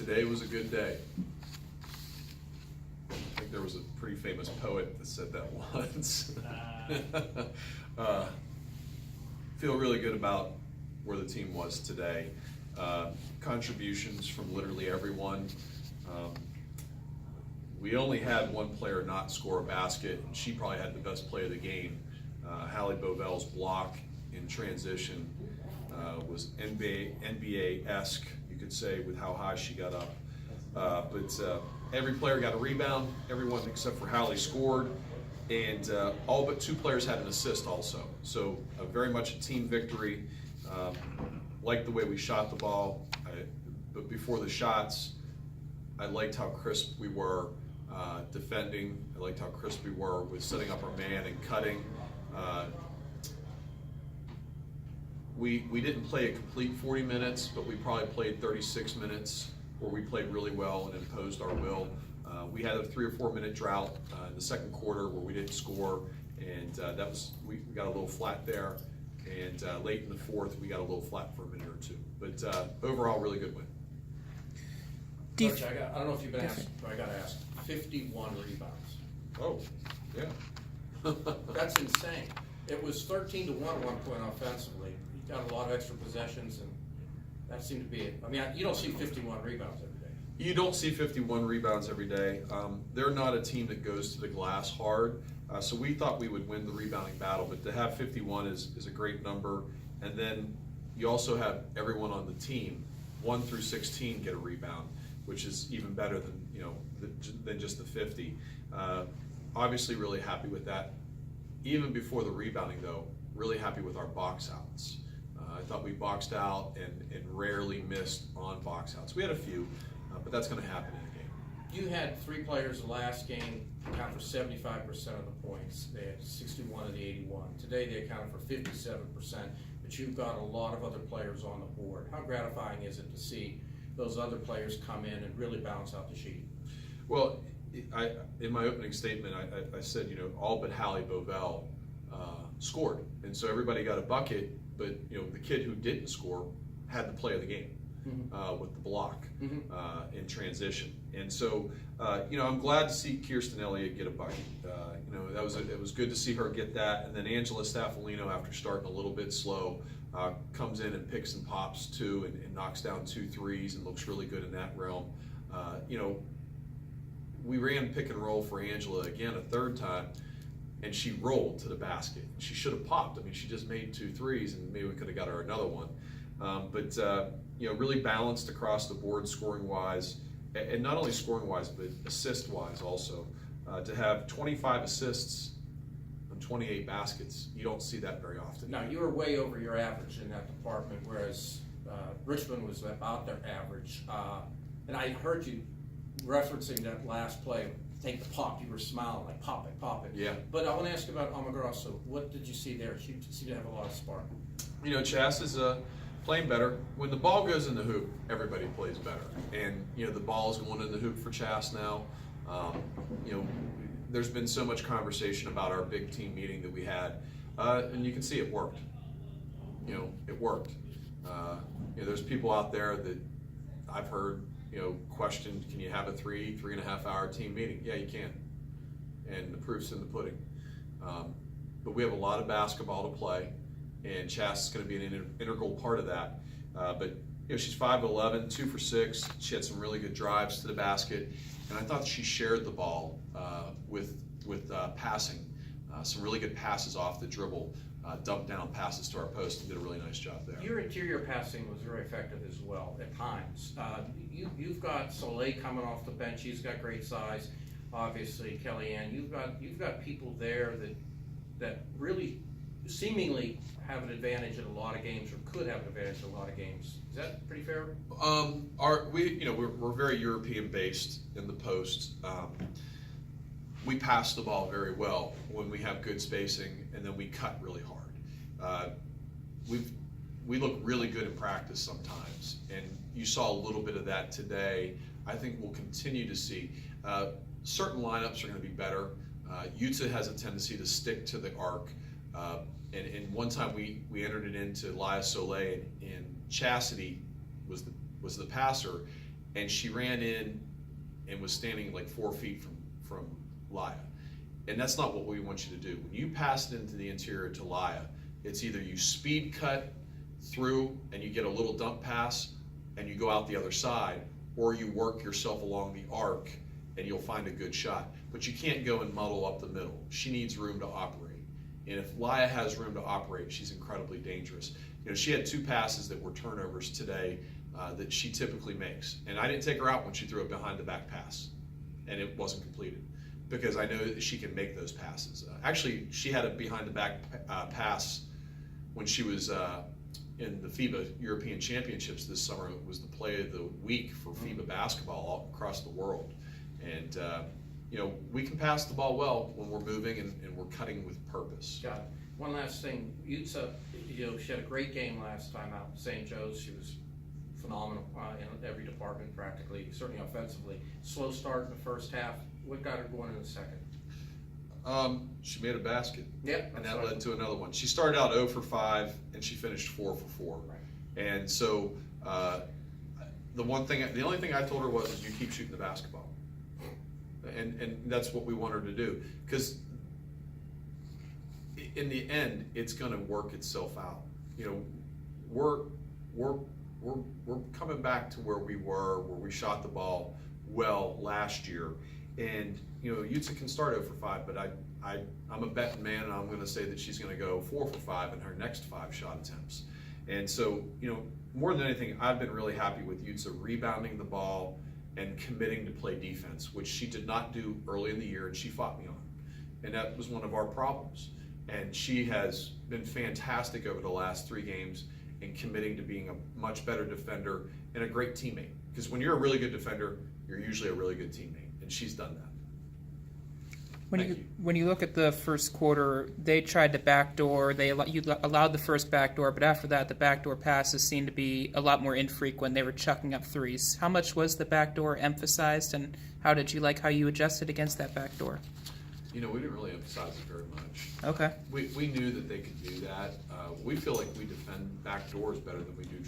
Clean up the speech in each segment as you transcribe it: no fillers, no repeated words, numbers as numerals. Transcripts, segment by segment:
Today was a good day. I think there was a pretty famous poet that said that once. Feel really good about where the team was today. Contributions from literally everyone. We only had one player not score a basket, and she probably had the best play of the game. Hallie Bovell's block in transition was NBA-esque, you could say, with how high she got up. But every player got a rebound, everyone except for Hallie scored, and all but two players had an assist also. So very much a team victory. Liked the way we shot the ball, but before the shots, I liked how crisp we were defending. I liked how crisp we were with setting up our man and cutting. We didn't play a complete 40 minutes, but we probably played 36 minutes where we played really well and imposed our will. We had a 3 or 4 minute drought in the second quarter where we didn't score, and we got a little flat there. And late in the fourth, we got a little flat for a minute or two. But overall, really good win. Coach, I don't know if you've been asked, but I got to ask. 51 rebounds. Oh, yeah. That's insane. It was 13-1 at one point offensively. You got a lot of extra possessions, and that seemed to be it. I mean, you don't see 51 rebounds every day. You don't see 51 rebounds every day. They're not a team that goes to the glass hard. So we thought we would win the rebounding battle, but to have 51 is a great number. And then you also have everyone on the team, 1 through 16, get a rebound, which is even better than than just the 50. Obviously, really happy with that. Even before the rebounding, though, really happy with our box outs. I thought we boxed out and rarely missed on box outs. We had a few, but that's going to happen in a game. You had 3 players the last game account for 75% of the points. They had 61 of the 81. Today they accounted for 57%, but you've got a lot of other players on the board. How gratifying is it to see those other players come in and really balance out the sheet? Well, in my opening statement, I said, all but Hallie Bovell scored. And so everybody got a bucket, but, the kid who didn't score had the play of the game. With the block in transition. And so, I'm glad to see Kirsten Elliott get a bucket. It was good to see her get that. And then Angela Staffolino, after starting a little bit slow, comes in and picks and pops 2 and knocks down 2 threes and looks really good in that realm. We ran pick and roll for Angela again a 3rd time, and she rolled to the basket. She should have popped. I mean, she just made 2 threes, and maybe we could have got her another one. But really balanced across the board scoring-wise, and not only scoring-wise, but assist-wise also. To have 25 assists on 28 baskets, you don't see that very often. Now, you were way over your average in that department, whereas Richmond was about their average. And I heard you referencing that last play, take the pop. You were smiling, like pop it, pop it. Yeah. But I want to ask about Amagrosso. What did you see there? She seemed to have a lot of spark. Chas is playing better. When the ball goes in the hoop, everybody plays better. And, the ball is going in the hoop for Chas now. There's been so much conversation about our big team meeting that we had, and you can see it worked. It worked. There's people out there that I've heard, questioned, can you have a 3.5 hour team meeting? Yeah, you can. And the proof's in the pudding. But we have a lot of basketball to play, and Chas is going to be an integral part of that. But she's 5'11", 2 for 6. She had some really good drives to the basket, and I thought she shared the ball with passing. Some really good passes off the dribble, dumped down passes to our post, and did a really nice job there. Your interior passing was very effective as well at times. You've got Soleil coming off the bench. He's got great size. Obviously, Kellyanne. You've got people there that really seemingly have an advantage in a lot of games, or could have an advantage in a lot of games. Is that pretty fair? We're very European based in the post. We pass the ball very well when we have good spacing, and then we cut really hard. We look really good in practice sometimes, and you saw a little bit of that today. I think we'll continue to see. Certain lineups are going to be better. Utah has a tendency to stick to the arc. And one time we entered it into Lia Soleil, and Chastity was the passer, and she ran in and was standing like 4 feet from Laya. And that's not what we want you to do. When you pass it into the interior to Laya, it's either you speed cut through and you get a little dump pass and you go out the other side, or you work yourself along the arc and you'll find a good shot. But you can't go and muddle up the middle. She needs room to operate. And if Laya has room to operate, she's incredibly dangerous. You know, she had 2 passes that were turnovers today that she typically makes. And I didn't take her out when she threw a behind the back pass and it wasn't completed, because I know that she can make those passes. Actually, she had a behind the back pass when she was in the FIBA European Championships this summer. It was the play of the week for FIBA basketball all across the world. And you know, we can pass the ball well when we're moving and we're cutting with purpose. Got it. One last thing, Utsa, you know, she had a great game last time out in St. Joe's. She was phenomenal in every department practically, certainly offensively. Slow start in the first half. What got her going in the second? She made a basket. Yep. And that led to another one. She started out 0 for 5 and she finished 4 for 4. Right. And so the only thing I told her was, is you keep shooting the basketball. And that's what we want her to do, because in the end it's going to work itself out. You know, we're coming back to where we were, where we shot the ball well last year. And you know, Utsa can start 0 for 5, but I'm a betting man, and I'm going to say that she's going to go 4 for 5 in her next 5 shot attempts. And so, you know, more than anything, I've been really happy with Utsa rebounding the ball and committing to play defense, which she did not do early in the year, and she fought me on. And that was one of our problems. And she has been fantastic over the last 3 games in committing to being a much better defender and a great teammate. Because when you're a really good defender, you're usually a really good teammate, and she's done that. When you look at the first quarter, they tried to backdoor. You allowed the first backdoor, but after that, the backdoor passes seemed to be a lot more infrequent. They were chucking up threes. How much was the backdoor emphasized, and how did you like how you adjusted against that backdoor? You know, we didn't really emphasize it very much. Okay. We knew that they could do that. We feel like we defend backdoors better than we do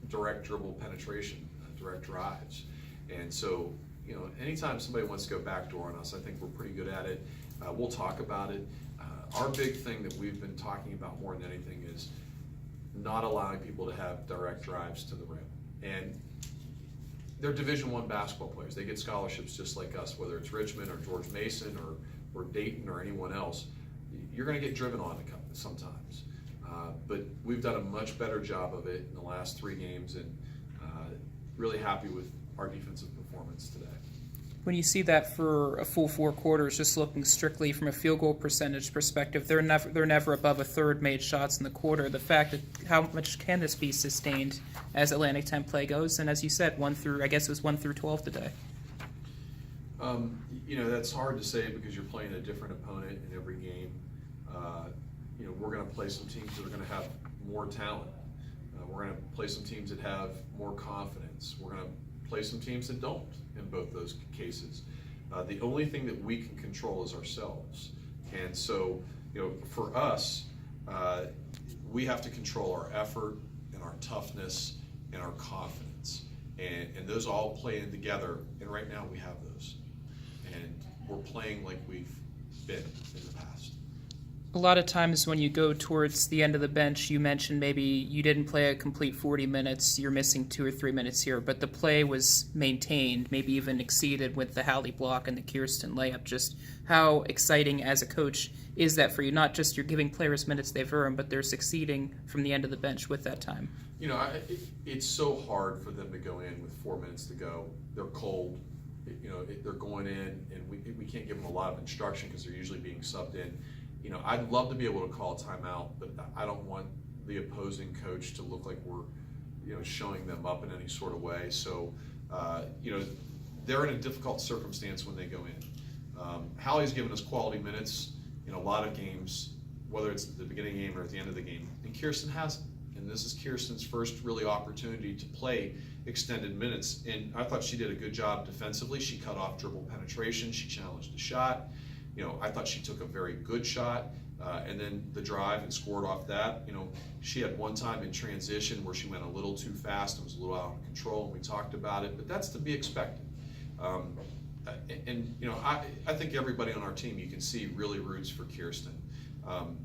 direct dribble penetration, direct drives. And so, you know, anytime somebody wants to go backdoor on us, I think we're pretty good at it. We'll talk about it. Our big thing that we've been talking about more than anything is not allowing people to have direct drives to the rim. And they're Division I basketball players. They get scholarships just like us, whether it's Richmond or George Mason or Dayton or anyone else. You're going to get driven on sometimes. But we've done a much better job of it in the last 3 games, and really happy with our defensive performance today. When you see that for a full 4 quarters, just looking strictly from a field goal percentage perspective, they're never above a third made shots in the quarter. The fact that how much can this be sustained as Atlantic 10 play goes, and as you said, 1 through 12 today. You know, that's hard to say because you're playing a different opponent in every game. You know, we're going to play some teams that are going to have more talent. We're going to play some teams that have more confidence. We're going to play some teams that don't in both those cases. The only thing that we can control is ourselves. And so, you know, for us, we have to control our effort and our toughness and our confidence. And those all play in together, and right now we have those. And we're playing like we've been in the past. A lot of times when you go towards the end of the bench, you mentioned maybe you didn't play a complete 40 minutes, you're missing 2 or 3 minutes here, but the play was maintained, maybe even exceeded with the Hallie block and the Kirsten layup. Just how exciting as a coach is that for you? Not just you're giving players minutes they've earned, but they're succeeding from the end of the bench with that time. You know, it's so hard for them to go in with 4 minutes to go. They're cold. You know, they're going in, and we can't give them a lot of instruction because they're usually being subbed in. You know, I'd love to be able to call a timeout, but I don't want the opposing coach to look like we're, you know, showing them up in any sort of way. So, you know, they're in a difficult circumstance when they go in. Hallie's given us quality minutes in a lot of games, whether it's at the beginning of the game or at the end of the game, and Kirsten hasn't. And this is Kirsten's first really opportunity to play extended minutes. And I thought she did a good job defensively. She cut off dribble penetration. She challenged the shot. You know, I thought she took a very good shot. And then the drive and scored off that. You know, she had one time in transition where she went a little too fast and was a little out of control, and we talked about it, but that's to be expected. And you know, I think everybody on our team, you can see, really roots for Kirsten.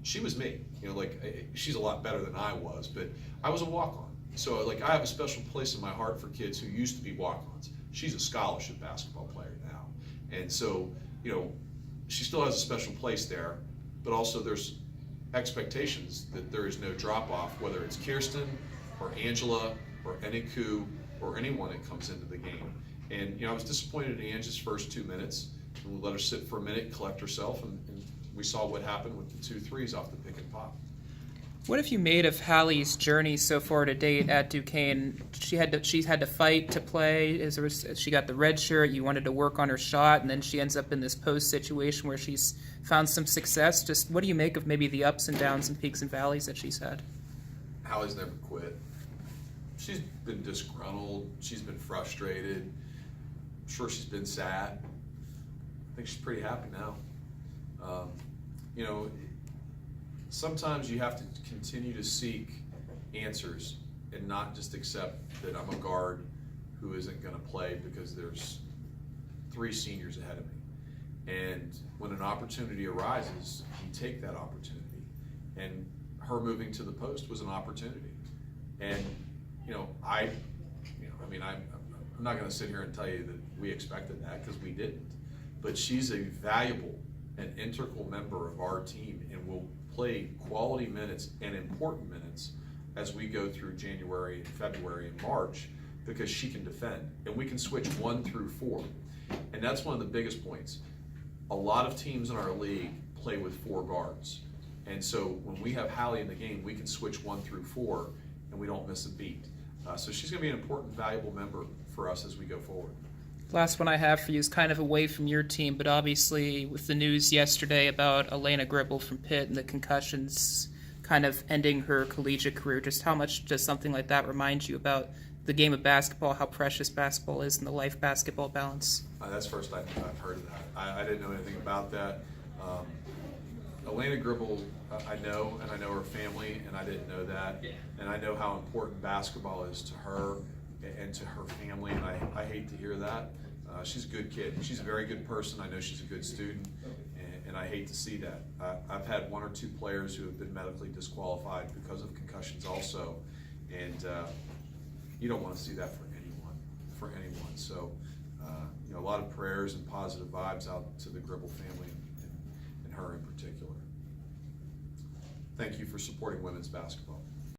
She was me, you know, like, she's a lot better than I was, but I was a walk-on. So like, I have a special place in my heart for kids who used to be walk-ons. She's a scholarship basketball player now. And so, you know, she still has a special place there, but also there's expectations that there is no drop-off, whether it's Kirsten or Angela or Eniku or anyone that comes into the game. And, you know, I was disappointed in Angie's first 2 minutes. And we let her sit for a minute, collect herself, and we saw what happened with the 2 threes off the pick and pop. What have you made of Hallie's journey so far to date at Duquesne? She's had to fight to play. She got the red shirt. You wanted to work on her shot, and then she ends up in this post situation where she's found some success. Just what do you make of maybe the ups and downs and peaks and valleys that she's had? Hallie's never quit. She's been disgruntled. She's been frustrated. I'm sure she's been sad. I think she's pretty happy now. You know, sometimes you have to continue to seek answers and not just accept that I'm a guard who isn't going to play because there's 3 seniors ahead of me. And when an opportunity arises, you take that opportunity. And her moving to the post was an opportunity. And, you know, I'm not going to sit here and tell you that we expected that, because we didn't. But she's a valuable and integral member of our team and will play quality minutes and important minutes as we go through January and February and March, because she can defend. And we can switch 1 through 4. And that's one of the biggest points. A lot of teams in our league play with 4 guards. And so when we have Hallie in the game, we can switch 1 through 4 and we don't miss a beat. So she's going to be an important, valuable member for us as we go forward. Last one I have for you is kind of away from your team, but obviously with the news yesterday about Elena Gribble from Pitt and the concussions kind of ending her collegiate career, just how much does something like that remind you about the game of basketball, how precious basketball is, and the life basketball balance? That's the first I've heard of that. I didn't know anything about that. Elena Gribble, I know, and I know her family, and I didn't know that. And I know how important basketball is to her and to her family, and I hate to hear that. She's a good kid. She's a very good person. I know she's a good student, and I hate to see that. I've had 1 or 2 players who have been medically disqualified because of concussions also, and you don't want to see that for anyone. So, you know, a lot of prayers and positive vibes out to the Gribble family and her in particular. Thank you for supporting women's basketball.